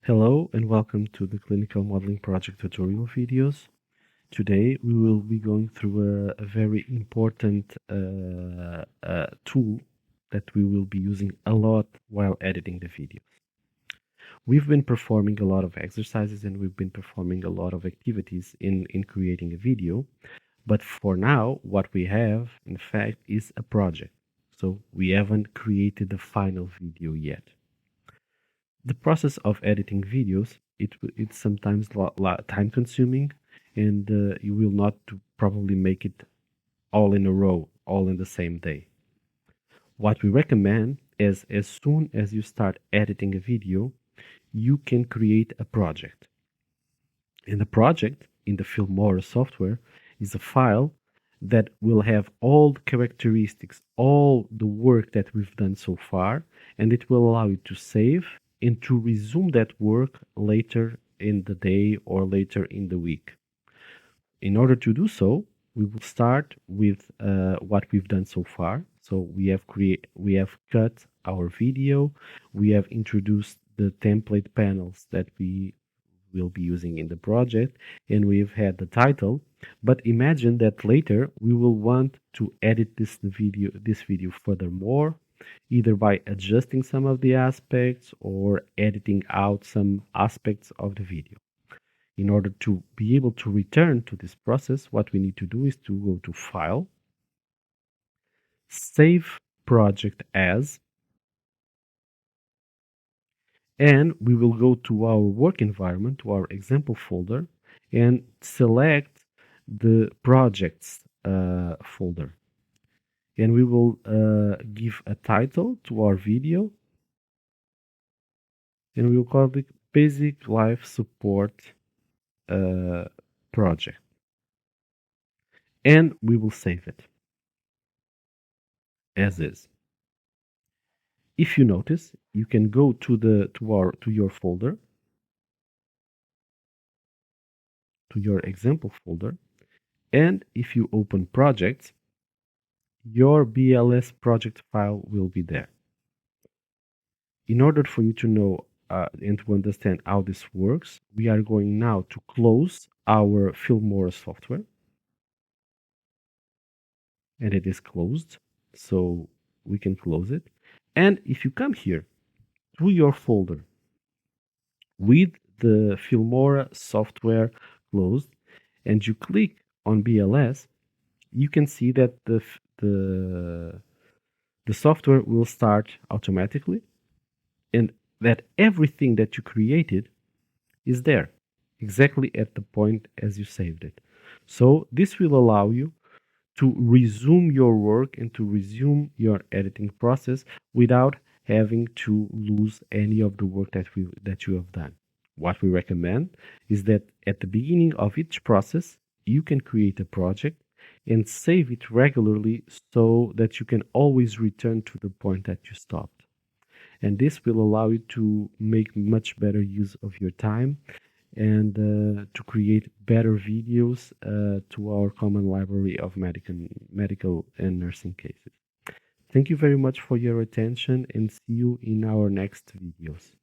Hello and welcome to the Clinical Modeling Project tutorial videos. Today we will be going through a very important tool that we will be using a lot while editing the video. We've been performing a lot of exercises and we've been performing a lot of activities in creating a video. But for now, what we have, in fact, is a project. So we haven't created the final video yet. The process of editing videos, it's sometimes time consuming, and you will not probably make it all in a row, all in the same day. What we recommend is as soon as you start editing a video, you can create a project. And the project in the Filmora software is a file that will have all the characteristics, all the work that we've done so far, and it will allow you to save and to resume that work later in the day or later in the week. In order to do so, we will start with what we've done so far. So we have cut our video, we have introduced the template panels that we will be using in the project, and we've had the title. But imagine that later we will want to edit this video furthermore, either by adjusting some of the aspects or editing out some aspects of the video. In order to be able to return to this process, what we need to do is to go to File, Save Project As, and we will go to our work environment, to our example folder, and select the projects folder. And we will give a title to our video, and we will call it Basic Life Support Project. And we will save it as is. If you notice, you can go to your folder, to your example folder, and if you open projects, your BLS project file will be there. In order for you to know and to understand how this works, we are going now to close our Filmora software, and it is closed, so we can close it. And if you come here to your folder with the Filmora software closed and you click on BLS, you can see that the software will start automatically and that everything that you created is there exactly at the point as you saved it. So this will allow you to resume your work and to resume your editing process without having to lose any of the work that you have done. What we recommend is that at the beginning of each process, you can create a project and save it regularly so that you can always return to the point that you stopped. And this will allow you to make much better use of your time and to create better videos to our common library of medical and nursing cases. Thank you very much for your attention and see you in our next videos.